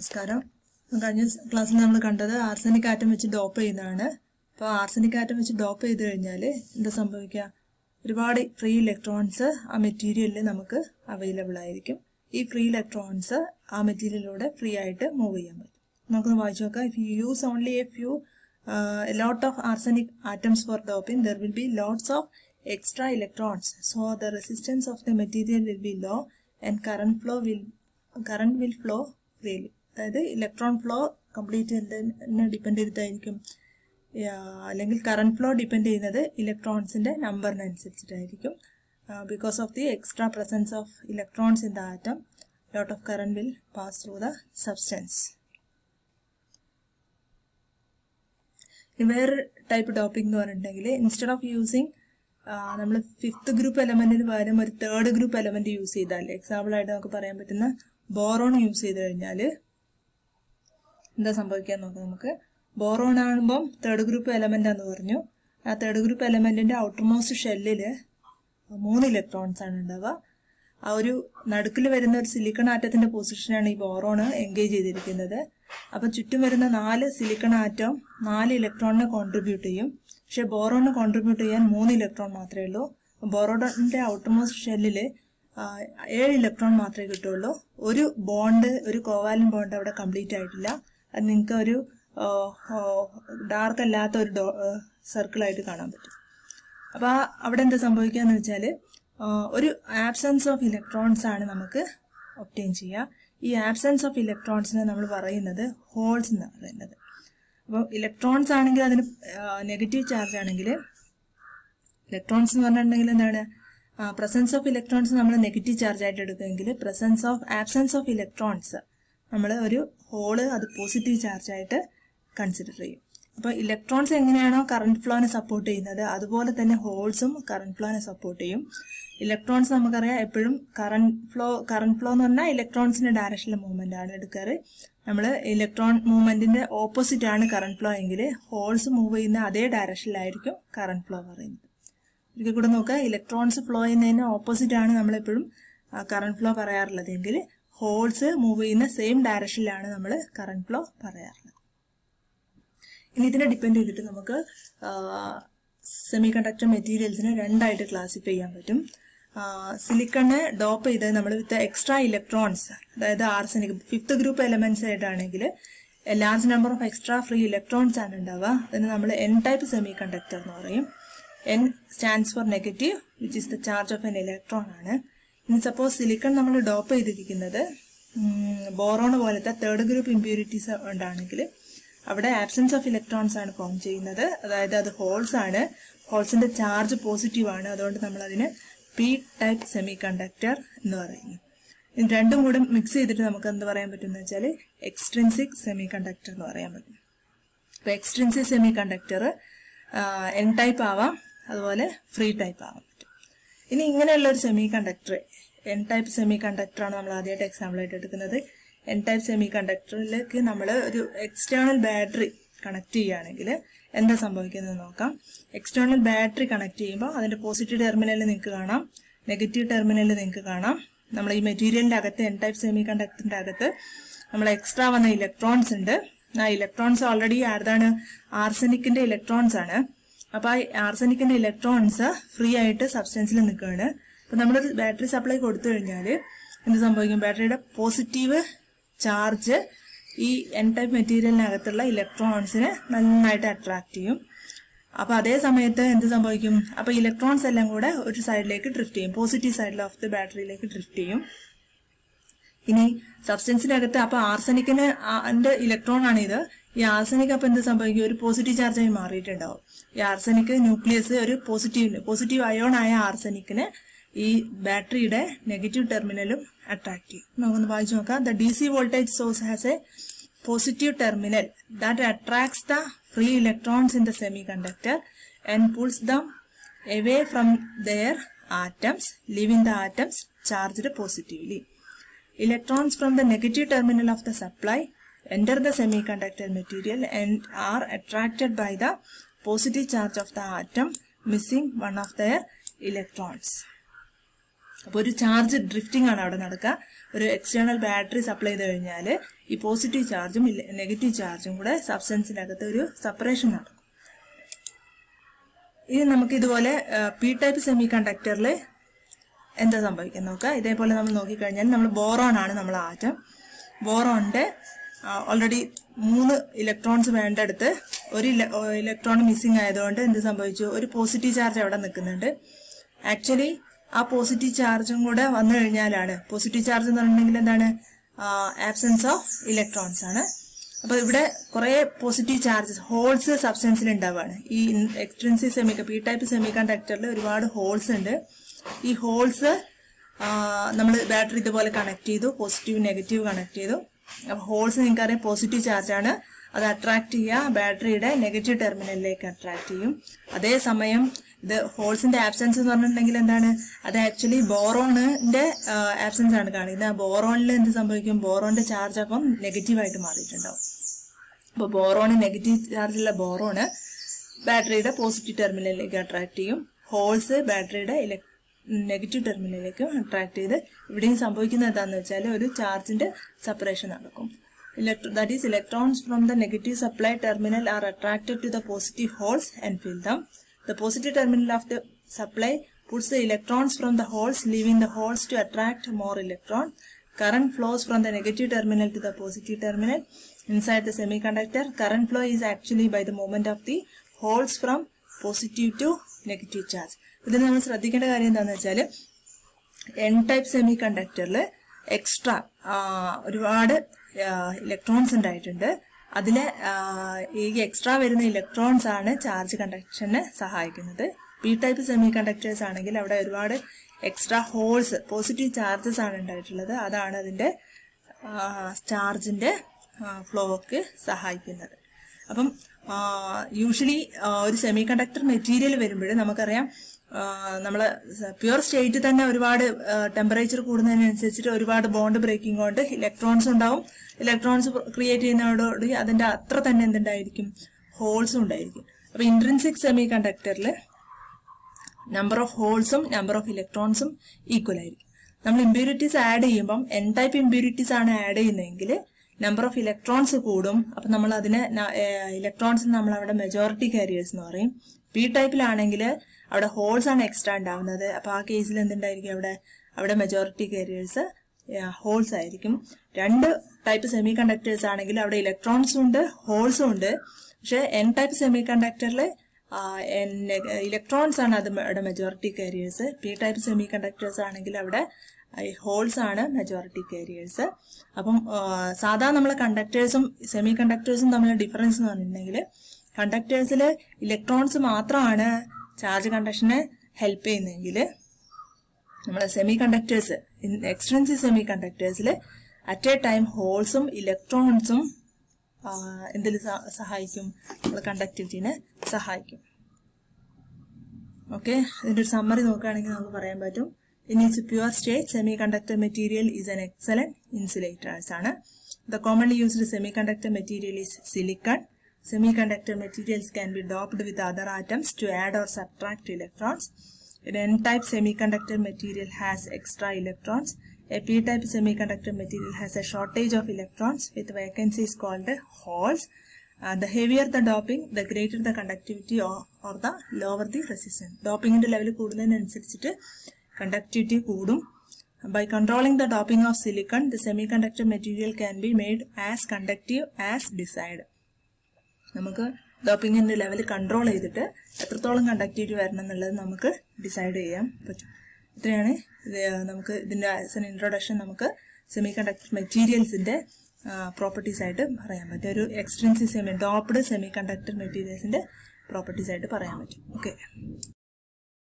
നമസ്കാരം. കഴിഞ്ഞ ക്ലാസ്സിൽ നമ്മൾ കണ്ടത് ആർസനിക് ആറ്റം വെച്ച് ഡോപ്പ് ചെയ്യുന്നതാണ്. അപ്പോൾ ആർസനിക് ആറ്റം വെച്ച് ഡോപ്പ് ചെയ്ത് കഴിഞ്ഞാൽ എന്താ സംഭവിക്കുക? ഒരുപാട് ഫ്രീ ഇലക്ട്രോൺസ് ആ മെറ്റീരിയലിൽ നമുക്ക് അവൈലബിൾ ആയിരിക്കും. ഈ ഫ്രീ ഇലക്ട്രോൺസ് ആ മെറ്റീരിയലിലൂടെ ഫ്രീ ആയിട്ട് മൂവ് ചെയ്യാൻ പറ്റും. നമുക്കൊന്ന് വായിച്ചു നോക്കാം. If you use only a lot of arsenic atoms for doping, there will be lots of extra electrons. So the resistance of the material will be low and current will flow freely. അതായത് electron flow complete എന്തിനെ depend ചെയ്തിട്ടായിരിക്കും? അല്ലെങ്കിൽ current flow depend ചെയ്യുന്നത് ഇലക്ട്രോൺസിന്റെ നമ്പറിനനുസരിച്ചിട്ടായിരിക്കും. Because of the extra presence of electrons in the atom, lot of current will pass through the substance. വേറെ type doping എന്ന് പറഞ്ഞിട്ടുണ്ടെങ്കിൽ, ഇൻസ്റ്റെഡ് ഓഫ് യൂസിങ് നമ്മൾ ഫിഫ്ത്ത് ഗ്രൂപ്പ് എലമെന്റിന് പകരം ഒരു തേർഡ് ഗ്രൂപ്പ് എലമെന്റ് യൂസ് ചെയ്താൽ, എക്സാമ്പിൾ ആയിട്ട് നമുക്ക് പറയാൻ പറ്റുന്ന ബോറോൺ യൂസ് ചെയ്ത് കഴിഞ്ഞാൽ എന്താ സംഭവിക്കാൻ നോക്കാം. നമുക്ക് ബോറോൺ ആകുമ്പം തേർഡ് ഗ്രൂപ്പ് എലമെന്റ് എന്ന് പറഞ്ഞു. ആ തേർഡ് ഗ്രൂപ്പ് എലമെന്റിന്റെ ഔട്ടർമോസ്റ്റ് ഷെല്ലിൽ 3 ഇലക്ട്രോൺസ് ആണ് ഉണ്ടാവുക. ആ ഒരു നടുക്കിൽ വരുന്ന ഒരു സിലിക്കൺ ആറ്റത്തിന്റെ പൊസിഷനാണ് ഈ ബോറോൺ എൻഗേജ് ചെയ്തിരിക്കുന്നത്. അപ്പൊ ചുറ്റും വരുന്ന 4 സിലിക്കൺ ആറ്റം 4 ഇലക്ട്രോണിനെ കോൺട്രിബ്യൂട്ട് ചെയ്യും. പക്ഷെ ബോറോണിന് കോൺട്രിബ്യൂട്ട് ചെയ്യാൻ 3 ഇലക്ട്രോൺ മാത്രമേ ഉള്ളൂ. ബോറോണിന്റെ ഔട്ടർമോസ്റ്റ് ഷെല്ലില് 7 ഇലക്ട്രോൺ മാത്രമേ കിട്ടുള്ളൂ. ഒരു കോവാലൻ ബോണ്ട് അവിടെ കംപ്ലീറ്റ് ആയിട്ടില്ല. അത് നിങ്ങൾക്ക് ഒരു ഡാർക്ക് അല്ലാത്ത ഒരു സർക്കിൾ ആയിട്ട് കാണാൻ പറ്റും. അപ്പൊ അവിടെ എന്താ സംഭവിക്കാന്ന് വെച്ചാൽ, ഒരു ആബ്സെൻസ് ഓഫ് ഇലക്ട്രോൺസ് ആണ് നമുക്ക് ഒബ്റ്റെയിൻ ചെയ്യുക. ഈ ആബ്സെൻസ് ഓഫ് ഇലക്ട്രോൺസിനെ നമ്മൾ പറയുന്നത് ഹോൾസ് എന്ന് പറയുന്നത്. അപ്പോൾ ഇലക്ട്രോൺസ് ആണെങ്കിൽ അതിന് നെഗറ്റീവ് ചാർജ് ആണെങ്കിൽ, ഇലക്ട്രോൺസ് എന്ന് പറഞ്ഞിട്ടുണ്ടെങ്കിൽ എന്താണ്, പ്രസൻസ് ഓഫ് ഇലക്ട്രോൺസ് നമ്മൾ നെഗറ്റീവ് ചാർജ് ആയിട്ട് എടുക്കുമെങ്കിൽ ആബ്സെൻസ് ഓഫ് ഇലക്ട്രോൺസ് നമ്മൾ ഒരു ഹോള് അത് പോസിറ്റീവ് ചാർജ് ആയിട്ട് കൺസിഡർ ചെയ്യും. അപ്പോൾ ഇലക്ട്രോൺസ് എങ്ങനെയാണോ കറണ്ട് ഫ്ലോനെ സപ്പോർട്ട് ചെയ്യുന്നത്, അതുപോലെ തന്നെ ഹോൾസും കറണ്ട് ഫ്ലോനെ സപ്പോർട്ട് ചെയ്യും. ഇലക്ട്രോൺസ് നമുക്കറിയാം എപ്പോഴും കറണ്ട് ഫ്ലോ എന്ന് പറഞ്ഞാൽ ഇലക്ട്രോൺസിന്റെ ഡയറക്ഷനിലെ മൂവ്മെന്റ് ആണ് എടുക്കാറ്. നമ്മൾ ഇലക്ട്രോൺ മൂവ്മെന്റിന്റെ ഓപ്പോസിറ്റ് ആണ് കറണ്ട് ഫ്ലോ എങ്കിൽ, ഹോൾസ് മൂവ് ചെയ്യുന്ന അതേ ഡയറക്ഷനിലായിരിക്കും കറണ്ട് ഫ്ലോ പറയുന്നത്. ഒരിക്കൽ കൂടെ നോക്കുക, ഇലക്ട്രോൺസ് ഫ്ലോ ചെയ്യുന്നതിന് ഓപ്പോസിറ്റ് ആണ് നമ്മളെപ്പോഴും കറണ്ട് ഫ്ലോ പറയാറുള്ളത് എങ്കിൽ, ഹോൾസ് മൂവ് ചെയ്യുന്ന സെയിം ഡയറക്ഷനിലാണ് നമ്മൾ കറണ്ട് ഫ്ലോ പറയാറുള്ളത്. ഇനി ഇതിനെ ഡിപ്പെൻഡ് ചെയ്തിട്ട് നമുക്ക് സെമി കണ്ടക്ടർ മെറ്റീരിയൽസിനെ 2 ആയിട്ട് ക്ലാസിഫൈ ചെയ്യാൻ പറ്റും. സിലിക്കണ് ഡോപ്പ് ചെയ്ത് നമ്മൾ വിത്ത് എക്സ്ട്രാ ഇലക്ട്രോൺസ്, അതായത് ആർസനിക് 5th ഗ്രൂപ്പ് എലമെന്റ്സ് ആയിട്ടാണെങ്കിൽ large number of extra free electrons ആണ് ഉണ്ടാവുക. അതിന് നമ്മൾ എൻ ടൈപ്പ് സെമി കണ്ടക്ടർ എന്ന് പറയും. N stands for negative, which is the charge of an electron ആണ്. ഇനി സപ്പോസ് സിലിക്കൺ നമ്മൾ ഡോപ്പ് ചെയ്തിരിക്കുന്നത് ബോറോൺ പോലത്തെ തേർഡ് ഗ്രൂപ്പ് ഇമ്പ്യൂരിറ്റീസ് ഉണ്ടാണെങ്കിൽ, അവിടെ ആബ്സെൻസ് ഓഫ് ഇലക്ട്രോൺസ് ആണ് ഫോം ചെയ്യുന്നത്. അതായത് അത് ഹോൾസ് ആണ്, ഹോൾസിന്റെ ചാർജ് പോസിറ്റീവ് ആണ്. അതുകൊണ്ട് നമ്മൾ അതിന് പി ടൈപ്പ് സെമി കണ്ടക്ടർ എന്ന് പറയുന്നു. ഇത് രണ്ടും കൂടെ മിക്സ് ചെയ്തിട്ട് നമുക്ക് എന്ത് പറയാൻ പറ്റും എന്ന് വെച്ചാൽ എക്സ്ട്രിൻസിക് സെമി കണ്ടക്ടർ എന്ന് പറയാൻ പറ്റും. അപ്പൊ extrinsic semiconductor n type ആവാം, അതുപോലെ ഫ്രീ ടൈപ്പ് ആവാൻ പറ്റും. ഇനി ഇങ്ങനെയുള്ള ഒരു semiconductor, n type semi കണ്ടക്ടറാണ് നമ്മൾ ആദ്യമായിട്ട് എക്സാമ്പിൾ ആയിട്ട് എടുക്കുന്നത്. എൻ ടൈപ്പ് സെമി കണ്ടക്ടറിലേക്ക് നമ്മൾ ഒരു എക്സ്റ്റേണൽ ബാറ്ററി കണക്ട് ചെയ്യുകയാണെങ്കിൽ എന്താ സംഭവിക്കുന്നത് നോക്കാം. എക്സ്റ്റേണൽ ബാറ്ററി കണക്ട് ചെയ്യുമ്പോൾ അതിന്റെ പോസിറ്റീവ് ടെർമിനലിൽ നിങ്ങൾക്ക് കാണാം, നെഗറ്റീവ് ടെർമിനലിൽ നിങ്ങൾക്ക് കാണാം. നമ്മൾ ഈ മെറ്റീരിയലിന്റെ അകത്ത്, എൻ ടൈപ്പ് സെമി കണ്ടക്ടറിന്റെ അകത്ത് നമ്മൾ എക്സ്ട്രാ വന്ന ഇലക്ട്രോൺസ് ഉണ്ട്. ആ ഇലക്ട്രോൺസ് ഓൾറെഡി ആർതാണ്, ആർസനിക്കിന്റെ ഇലക്ട്രോൺസ് ആണ്. അപ്പൊ ആ ആർസനിക്കിന്റെ ഇലക്ട്രോൺസ് ഫ്രീ ആയിട്ട് സബ്സ്റ്റൻസിൽ നിൽക്കുകയാണ്. അപ്പൊ നമ്മളൊരു ബാറ്ററി സപ്ലൈ കൊടുത്തു കഴിഞ്ഞാൽ എന്ത് സംഭവിക്കും, ബാറ്ററിയുടെ പോസിറ്റീവ് ചാർജ് ഈ എൻ ടൈപ്പ് മെറ്റീരിയലിനകത്തുള്ള ഇലക്ട്രോൺസിനെ നന്നായിട്ട് അട്രാക്ട് ചെയ്യും. അപ്പൊ അതേ സമയത്ത് എന്ത് സംഭവിക്കും, അപ്പൊ ഇലക്ട്രോൺസ് എല്ലാം കൂടെ ഒരു സൈഡിലേക്ക് ഡ്രിഫ്റ്റ് ചെയ്യും, പോസിറ്റീവ് സൈഡിൽ ഓഫ് ദി ബാറ്ററിയിലേക്ക് ഡ്രിഫ്റ്റ് ചെയ്യും. ഇനി സബ്സ്റ്റൻസിനകത്ത് അപ്പൊ ആർസനിക്കിന് ഇലക്ട്രോൺ ആണ് ഇത്. ഈ ആർസനിക് അപ്പൊ എന്ത് സംഭവിക്കും, ഒരു പോസിറ്റീവ് ചാർജായി മാറിയിട്ടുണ്ടാവും. ഈ ആർസനിക് ന്യൂക്ലിയസ് ഒരു പോസിറ്റീവ് അയോൺ ആയ ആർസനിക്കിന് ഈ ബാറ്ററിയുടെ നെഗറ്റീവ് ടെർമിനലും അട്രാക്ട് ചെയ്യും. നമുക്കൊന്ന് വായിച്ചു നോക്കാം. The DC voltage source has A positive terminal that attracts the free electrons in the semi conductor and pulls dum away from their atoms, leaving the atoms charged positively. Electrons from the negative terminal of the supply enter the semiconductor material and are attracted by the positive charge of the atom, missing one of their electrons. അപ്പോൾ ഒരു charge drifting ആണ് അവിടെ നടക്കുക. ഒരു external battery supply ചെയ്ത് കഴിഞ്ഞാൽ ഈ positive ചാർജും നെഗറ്റീവ് ചാർജും കൂടെ സബ്സ്റ്റൻസിനകത്ത് ഒരു സെപ്പറേഷൻ നടക്കും. ഇനി നമുക്ക് ഇതുപോലെ പി ടൈപ്പ് സെമി കണ്ടക്ടറിൽ എന്താ സംഭവിക്കാൻ നോക്കുക. ഇതേപോലെ നമ്മൾ നോക്കിക്കഴിഞ്ഞാൽ നമ്മൾ ബോറോൺ ആണ് നമ്മൾ ആറ്റം. ബോറോണിന്റെ ഓൾറെഡി 3 ഇലക്ട്രോൺസ് വേണ്ടടുത്ത് ഒരു ഇലക്ട്രോൺ മിസ്സിംഗ് ആയതുകൊണ്ട് എന്ത് സംഭവിച്ചു, ഒരു പോസിറ്റീവ് ചാർജ് അവിടെ നിൽക്കുന്നുണ്ട്. ആക്ച്വലി ആ പോസിറ്റീവ് ചാർജും കൂടെ വന്നു കഴിഞ്ഞാലാണ്, പോസിറ്റീവ് ചാർജ് എന്ന് പറഞ്ഞിട്ടുണ്ടെങ്കിൽ എന്താണ്, ആബ്സെൻസ് ഓഫ് ഇലക്ട്രോൺസ് ആണ്. അപ്പൊ ഇവിടെ കുറെ പോസിറ്റീവ് ചാർജസ് ഹോൾസ് സബ്സ്റ്റൻസിൽ ഉണ്ടാവുകയാണ്. ഈ എക്സ്ട്രിൻസിക് പി ടൈപ്പ് സെമി കണ്ടക്ടറിൽ ഒരുപാട് ഹോൾസ് ഉണ്ട്. ഈ ഹോൾസ് നമ്മൾ ബാറ്ററി ഇതുപോലെ കണക്ട് ചെയ്തു, പോസിറ്റീവ് നെഗറ്റീവ് കണക്ട് ചെയ്തു. അപ്പൊ ഹോൾസ് നിങ്ങൾക്കറിയാം പോസിറ്റീവ് ചാർജ് ആണ്, അത് അട്രാക്ട് ചെയ്യുക ബാറ്ററിയുടെ നെഗറ്റീവ് ടെർമിനലിലേക്ക് അട്രാക്ട് ചെയ്യും. അതേസമയം ഇത് ഹോൾസിന്റെ ആബ്സെൻസ് എന്ന് പറഞ്ഞിട്ടുണ്ടെങ്കിൽ എന്താണ്, അത് ആക്ച്വലി ബോറോണിന്റെ ആബ്സെൻസ് ആണ് കാണിക്കുന്നത്. ബോറോണിൽ എന്ത് സംഭവിക്കും, ബോറോണിന്റെ ചാർജ് അപ്പം നെഗറ്റീവായിട്ട് മാറിയിട്ടുണ്ടാവും. അപ്പൊ ബോറോണ് നെഗറ്റീവ് ചാർജുള്ള ബോറോണ് ബാറ്ററിയുടെ പോസിറ്റീവ് ടെർമിനലിലേക്ക് അട്രാക്ട് ചെയ്യും. ഹോൾസ് ബാറ്ററിയുടെ നെഗറ്റീവ് ടെർമിനലിലേക്ക് അട്രാക്ട് ചെയ്ത് ഇവിടെയും സംഭവിക്കുന്നത് എന്താണെന്ന് വെച്ചാൽ ഒരു ചാർജിന്റെ സെപ്പറേഷൻ നടക്കും. That is, electrons from the negative supply terminal are attracted to the positive holes and fill them. The positive terminal of the supply puts the electrons from the holes, leaving the holes to attract more electrons. Current flows from the negative terminal to the positive terminal. Inside the semiconductor, current flow is actually by the movement of the holes from positive to negative charge. ഇതിൽ നമ്മൾ ശ്രദ്ധിക്കേണ്ട കാര്യം എന്താണെന്ന് വെച്ചാൽ N type semi കണ്ടക്ടറിൽ extra ഒരുപാട് electrons ഉണ്ടായിട്ടുണ്ട്. അതിലെ ഈ എക്സ്ട്രാ വരുന്ന ഇലക്ട്രോൺസ് ആണ് ചാർജ് കണ്ടക്ഷന് സഹായിക്കുന്നത്. പി ടൈപ്പ് സെമി കണ്ടക്ടേഴ്സ് ആണെങ്കിൽ അവിടെ ഒരുപാട് എക്സ്ട്രാ ഹോൾസ് പോസിറ്റീവ് ചാർജസ് ആണ് ഉണ്ടായിട്ടുള്ളത്. അതാണ് അതിന്റെ ചാർജിന്റെ ഫ്ലോക്ക് സഹായിക്കുന്നത്. അപ്പം യൂഷ്വലി ഒരു സെമി കണ്ടക്ടർ മെറ്റീരിയൽ വരുമ്പോൾ നമുക്കറിയാം നമ്മള് പ്യുവർ സ്റ്റേറ്റ് തന്നെ ഒരുപാട് ടെമ്പറേച്ചർ കൂടുന്നതിനനുസരിച്ചിട്ട് ഒരുപാട് ബോണ്ട് ബ്രേക്കിംഗ് കൊണ്ട് ഇലക്ട്രോൺസ് ഉണ്ടാവും. ഇലക്ട്രോൺസ് ക്രിയേറ്റ് ചെയ്യുന്നതോടുകൂടി അതിന്റെ അത്ര തന്നെ എന്തുണ്ടായിരിക്കും, ഹോൾസും ഉണ്ടായിരിക്കും. അപ്പൊ ഇൻട്രിൻസിക് സെമി കണ്ടക്ടറിൽ നമ്പർ ഓഫ് ഹോൾസും നമ്പർ ഓഫ് ഇലക്ട്രോൺസും ഈക്വൽ ആയിരിക്കും. നമ്മൾ ഇമ്പ്യൂരിറ്റീസ് ആഡ് ചെയ്യുമ്പം എൻ ടൈപ്പ് ഇമ്പ്യൂരിറ്റീസ് ആണ് ആഡ് ചെയ്യുന്നതെങ്കിൽ നമ്പർ ഓഫ് ഇലക്ട്രോൺസ് കൂടും. അപ്പൊ നമ്മൾ അതിന് ഇലക്ട്രോൺസ് നമ്മൾ അവിടെ മെജോറിറ്റി കാരിയേഴ്സ് എന്ന് പറയും. പി ടൈപ്പിലാണെങ്കിൽ അവിടെ ഹോൾസ് ആണ് എക്സ്ട്രാ ഉണ്ടാവുന്നത്. അപ്പൊ ആ കേസിൽ എന്തുണ്ടായിരിക്കും, അവിടെ മെജോറിറ്റി കാരിയേഴ്സ് ഹോൾസ് ആയിരിക്കും. 2 ടൈപ്പ് സെമി കണ്ടക്ടേഴ്സ് ആണെങ്കിൽ അവിടെ ഇലക്ട്രോൺസും ഉണ്ട് ഹോൾസും ഉണ്ട്. പക്ഷെ എൻ ടൈപ്പ് സെമി കണ്ടക്ടറിൽ ഇലക്ട്രോൺസ് ആണ് അവിടെ majority carriers. P type semiconductors ആണെങ്കിൽ അവിടെ ഹോൾസ് ആണ് മെജോറിറ്റി കാരിയേഴ്സ്. അപ്പം സാധാരണ നമ്മളെ കണ്ടക്ടേഴ്സും സെമി കണ്ടക്ടേഴ്സും തമ്മിലുള്ള ഡിഫറൻസ് എന്ന് പറഞ്ഞിട്ടുണ്ടെങ്കിൽ കണ്ടക്ടേഴ്സിൽ ഇലക്ട്രോൺസ് മാത്രമാണ് ചാർജ് കണ്ടക്ഷനെ ഹെൽപ്പ് ചെയ്യുന്നതെങ്കിൽ നമ്മളെ സെമി കണ്ടക്ടേഴ്സ് എക്സ്ട്രിൻസിക് സെമി കണ്ടക്ടേഴ്സിൽ അറ്റ് എ ടൈം ഹോൾസും ഇലക്ട്രോൺസും എന്തിൽ സഹായിക്കും, നമ്മളെ കണ്ടക്ടിവിറ്റിനെ സഹായിക്കും. ഓക്കെ, ഇതിന്റെ ഒരു സമ്മറി നോക്കുകയാണെങ്കിൽ നമുക്ക് പറയാൻ പറ്റും. In its pure state, semiconductor material is an excellent insulator. The commonly used semiconductor material is silicon. Semiconductor materials can be doped with other atoms to add or subtract electrons. An N-type semiconductor material has extra electrons. A P-type semiconductor material has a shortage of electrons with vacancies called holes. The heavier the doping, the greater the conductivity or the lower the resistance. Doping in the level കൂടുന്നതിനനുസരിച്ചിട്ട് conductivity കൂടും. By controlling the doping of silicon, the semiconductor material can be made as conductive as desired. നമുക്ക് ഡോപ്പിങ്ങിന്റെ level control ചെയ്തിട്ട് എത്രത്തോളം conductivity വരണം എന്നുള്ളത് നമുക്ക് decide ചെയ്യാൻ പറ്റും. ഇത്രയാണ് നമുക്ക് ഇതിന്റെ ആസ് എൻ ഇൻട്രൊഡക്ഷൻ നമുക്ക് സെമികണ്ടക്ടർ മെറ്റീരിയൽസിന്റെ പ്രോപ്പർട്ടീസ് ആയിട്ട് പറയാൻ പറ്റും. ഒരു എക്സ്ട്രിൻസിക് ഡോപ്ഡ് സെമികണ്ടക്ടർ മെറ്റീരിയൽസിന്റെ പ്രോപ്പർട്ടീസ് ആയിട്ട് പറയാൻ പറ്റും. ഓക്കെ.